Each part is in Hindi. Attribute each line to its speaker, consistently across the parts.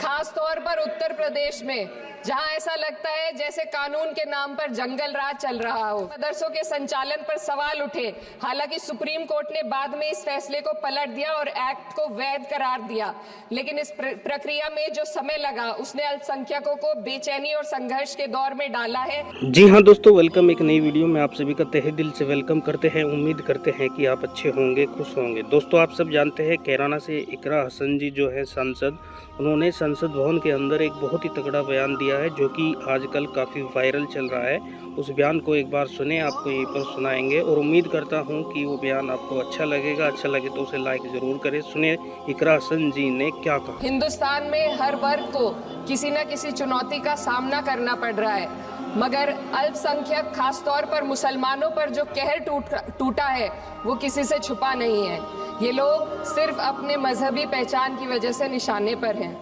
Speaker 1: खास तौर पर उत्तर प्रदेश में, जहां ऐसा लगता है जैसे कानून के नाम पर जंगल राज चल रहा हो। मदरसों के संचालन पर सवाल उठे। हालांकि सुप्रीम कोर्ट ने बाद में इस फैसले को पलट दिया और एक्ट को वैध करार दिया, लेकिन इस प्रक्रिया में जो समय लगा उसने अल्पसंख्यकों को बेचैनी और संघर्ष के दौर में डाला है।
Speaker 2: जी हाँ दोस्तों, वेलकम एक नई वीडियो में आप सभी का तहे दिल से वेलकम करते हैं। उम्मीद करते हैं कि आप अच्छे होंगे, खुश होंगे। दोस्तों, आप सब जानते हैं कैराना से इकरा हसन जी जो है सांसद, उन्होंने संसद भवन के अंदर एक बहुत ही तगड़ा बयान दिया है जो कि आजकल काफ़ी वायरल चल रहा है। उस बयान को एक बार सुने, आपको यहीं पर सुनाएंगे और उम्मीद करता हूं कि वो बयान आपको अच्छा लगेगा। अच्छा लगे तो उसे लाइक ज़रूर करें। सुने इकरा हसन जी ने क्या कहा।
Speaker 1: हिंदुस्तान में हर वर्ग को किसी न किसी चुनौती का सामना करना पड़ रहा है, मगर अल्पसंख्यक खासतौर पर मुसलमानों पर जो कहर टूटा है वो किसी से छुपा नहीं है। ये लोग सिर्फ अपने मजहबी पहचान की वजह से निशाने पर हैं।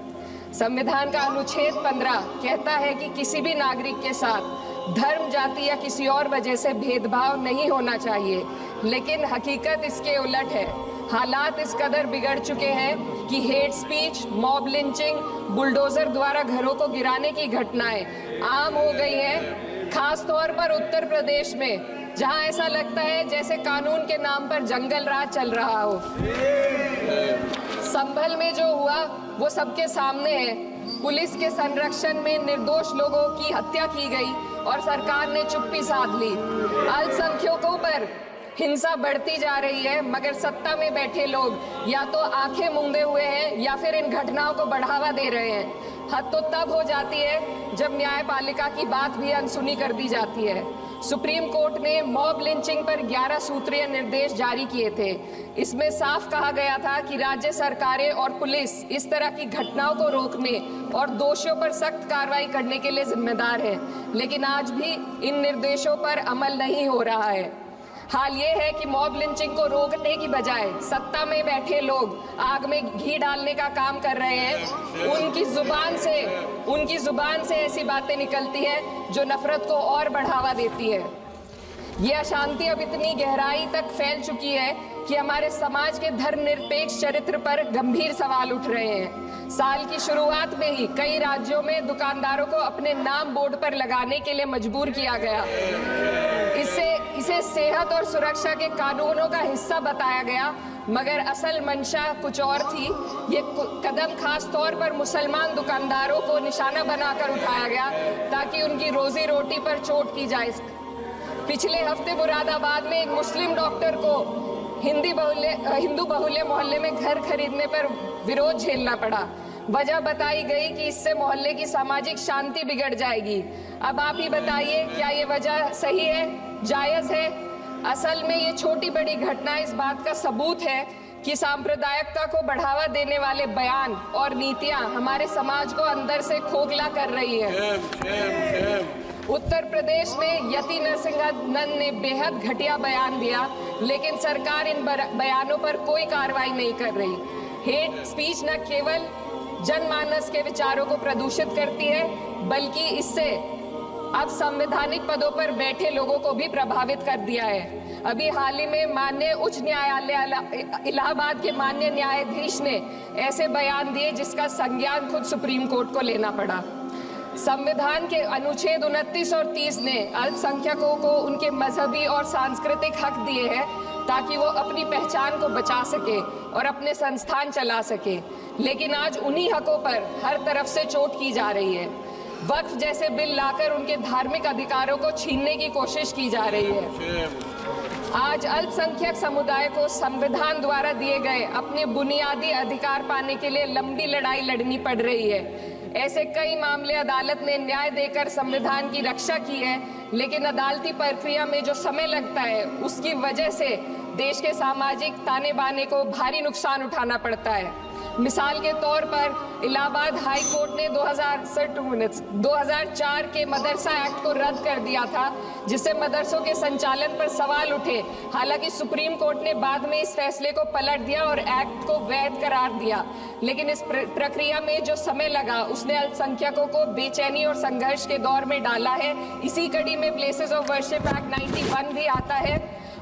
Speaker 1: संविधान का अनुच्छेद 15 कहता है कि किसी भी नागरिक के साथ धर्म, जाति या किसी और वजह से भेदभाव नहीं होना चाहिए, लेकिन हकीकत इसके उलट है। हालात इस कदर बिगड़ चुके हैं कि hate speech, mob lynching, bulldozer द्वारा घरों को गिराने की घटनाएं आम हो गई हैं। खास तौर पर उत्तर प्रदेश में, जहां ऐसा लगता है जैसे कानून के नाम पर जंगल राज चल रहा हो। संभल में जो हुआ वो सबके सामने है। पुलिस के संरक्षण में निर्दोष लोगों की हत्या की गई और सरकार ने चुप्पी साध ली। अल्पसंख्यकों पर हिंसा बढ़ती जा रही है, मगर सत्ता में बैठे लोग या तो आंखें मूंदे हुए हैं या फिर इन घटनाओं को बढ़ावा दे रहे हैं। हद तो तब हो जाती है जब न्यायपालिका की बात भी अनसुनी कर दी जाती है। सुप्रीम कोर्ट ने मॉब लिंचिंग पर 11 सूत्रीय निर्देश जारी किए थे। इसमें साफ कहा गया था कि राज्य सरकारें और पुलिस इस तरह की घटनाओं को रोकने और दोषियों पर सख्त कार्रवाई करने के लिए जिम्मेदार है, लेकिन आज भी इन निर्देशों पर अमल नहीं हो रहा है। हाल ये है कि मॉब लिंचिंग को रोकने की बजाय सत्ता में बैठे लोग आग में घी डालने का काम कर रहे हैं। उनकी जुबान से ऐसी बातें निकलती हैं जो नफरत को और बढ़ावा देती है। ये अशांति अब इतनी गहराई तक फैल चुकी है कि हमारे समाज के धर्मनिरपेक्ष चरित्र पर गंभीर सवाल उठ रहे हैं। साल की शुरुआत में ही कई राज्यों में दुकानदारों को अपने नाम बोर्ड पर लगाने के लिए मजबूर किया गया। इसे सेहत और सुरक्षा के कानूनों का हिस्सा बताया गया, मगर असल मंशा कुछ और थी। ये कदम खास तौर पर मुसलमान दुकानदारों को निशाना बनाकर उठाया गया ताकि उनकी रोजी रोटी पर चोट की जाए। पिछले हफ्ते मुरादाबाद में एक मुस्लिम डॉक्टर को हिंदू बहुल्य मोहल्ले में घर खरीदने पर विरोध झेलना पड़ा। वजह बताई गई कि इससे मोहल्ले की सामाजिक शांति बिगड़ जाएगी। अब आप ही बताइए, क्या ये वजह सही है, जायज है? असल में ये छोटी बड़ी घटना इस बात का सबूत है कि सांप्रदायिकता को बढ़ावा देने वाले बयान और नीतियां हमारे समाज को अंदर से खोखला कर रही है। उत्तर प्रदेश में यति नरसिंहन ने बेहद घटिया बयान दिया, लेकिन सरकार इन बयानों पर कोई कार्रवाई नहीं कर रही। हेट स्पीच न केवल जनमानस के विचारों को प्रदूषित करती है, बल्कि इससे अब संवैधानिक पदों पर बैठे लोगों को भी प्रभावित कर दिया है। अभी हाल ही में माननीय उच्च न्यायालय इलाहाबाद के माननीय न्यायाधीश ने ऐसे बयान दिए जिसका संज्ञान खुद सुप्रीम कोर्ट को लेना पड़ा। संविधान के अनुच्छेद 29 और 30 ने अल्पसंख्यकों को उनके मजहबी और सांस्कृतिक हक दिए हैं ताकि वो अपनी पहचान को बचा सके और अपने संस्थान चला सके, लेकिन आज उन्हीं हकों पर हर तरफ से चोट की जा रही है। वक्फ जैसे बिल लाकर उनके धार्मिक अधिकारों को छीनने की कोशिश की जा रही है। आज अल्पसंख्यक समुदाय को संविधान द्वारा दिए गए अपने बुनियादी अधिकार पाने के लिए लंबी लड़ाई लड़नी पड़ रही है। ऐसे कई मामले अदालत ने न्याय देकर संविधान की रक्षा की है, लेकिन अदालती प्रक्रिया में जो समय लगता है उसकी वजह से देश के सामाजिक ताने बाने को भारी नुकसान उठाना पड़ता है। मिसाल के तौर पर इलाहाबाद हाई कोर्ट ने 2004 के मदरसा एक्ट को रद्द कर दिया था, जिससे मदरसों के संचालन पर सवाल उठे। हालांकि सुप्रीम कोर्ट ने बाद में इस फैसले को पलट दिया और एक्ट को वैध करार दिया, लेकिन इस प्रक्रिया में जो समय लगा उसने अल्पसंख्यकों को बेचैनी और संघर्ष के दौर में डाला है। इसी कड़ी में प्लेसेस ऑफ वर्शिप एक्ट 91 भी आता है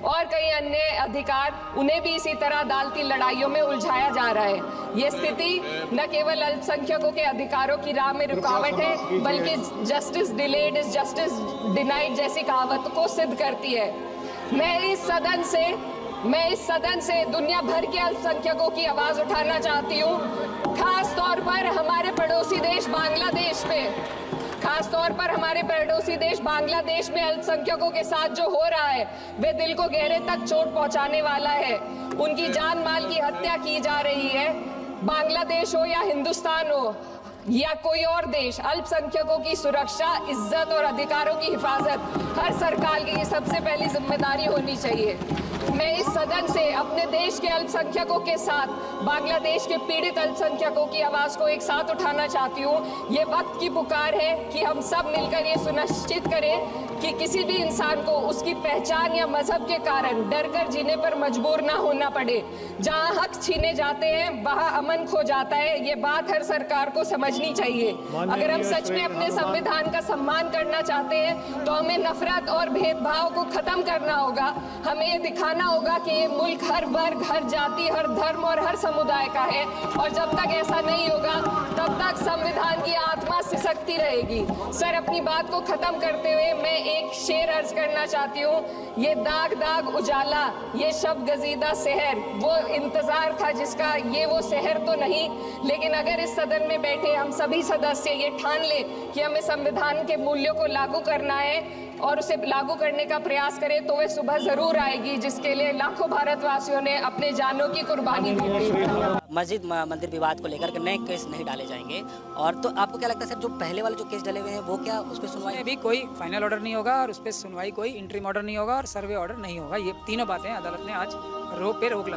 Speaker 1: और कई अन्य अधिकार, उन्हें भी इसी तरह अदालती लड़ाइयों में उलझाया जा रहा है। ये स्थिति न केवल अल्पसंख्यकों के अधिकारों की राह में रुकावट है, बल्कि justice delayed is justice denied जैसी कहावत को सिद्ध करती है। मैं इस सदन से दुनिया भर के अल्पसंख्यकों की आवाज उठाना चाहती हूँ, खास तौर पर हमारे पड़ोसी देश बांग्लादेश में अल्पसंख्यकों के साथ जो हो रहा है वे दिल को गहरे तक चोट पहुंचाने वाला है। उनकी जान माल की हत्या की जा रही है। बांग्लादेश हो या हिंदुस्तान हो या कोई और देश, अल्पसंख्यकों की सुरक्षा, इज्जत और अधिकारों की हिफाजत हर सरकार की सबसे पहली जिम्मेदारी होनी चाहिए। मैं इस सदन से अपने देश के अल्पसंख्यकों के साथ बांग्लादेश के पीड़ित अल्पसंख्यकों की आवाज को एक साथ उठाना चाहती हूँ। ये वक्त की पुकार है कि हम सब मिलकर ये सुनिश्चित करें कि किसी भी इंसान को उसकी पहचान या मजहब के कारण डर कर जीने पर मजबूर ना होना पड़े। जहाँ हक छीने जाते हैं वहाँ अमन खो जाता है। ये बात हर सरकार को समझनी चाहिए। अगर हम सच में अपने संविधान का सम्मान करना चाहते हैं तो हमें नफरत और भेदभाव को खत्म करना होगा। हमें ये दिखाना होगा कि ये मुल्क हर वर्ग, हर जाति, हर धर्म और हर समुदाय का है, और जब तक ऐसा नहीं होगा तब तक संविधान की आत्मा सिसकती रहेगी। सर, अपनी बात को खत्म करते हुए मैं एक शेर अर्ज करना चाहती हूँ। ये दाग दाग उजाला, ये शब गजीदा शहर, वो इंतजार था जिसका ये वो शहर तो नहीं। लेकिन अगर इस सदन में बैठे हम सभी सदस्य ये ठान ले कि हमें संविधान के मूल्यों को लागू करना है और उसे लागू करने का प्रयास करें, तो वे सुबह जरूर आएगी जिसके लिए लाखों भारतवासियों ने अपने जानों की कुर्बानी दी थी।
Speaker 3: मस्जिद मंदिर विवाद को लेकर के नए केस नहीं डाले जाएंगे। और तो आपको क्या लगता है सर, जो पहले वाले जो केस डले हुए हैं वो क्या उस पर सुनवाई?
Speaker 4: अभी कोई फाइनल ऑर्डर नहीं होगा और उस पर सुनवाई कोई इंटरिम ऑर्डर नहीं होगा और सर्वे ऑर्डर नहीं होगा। ये तीनों बातें अदालत ने आज रोक लगा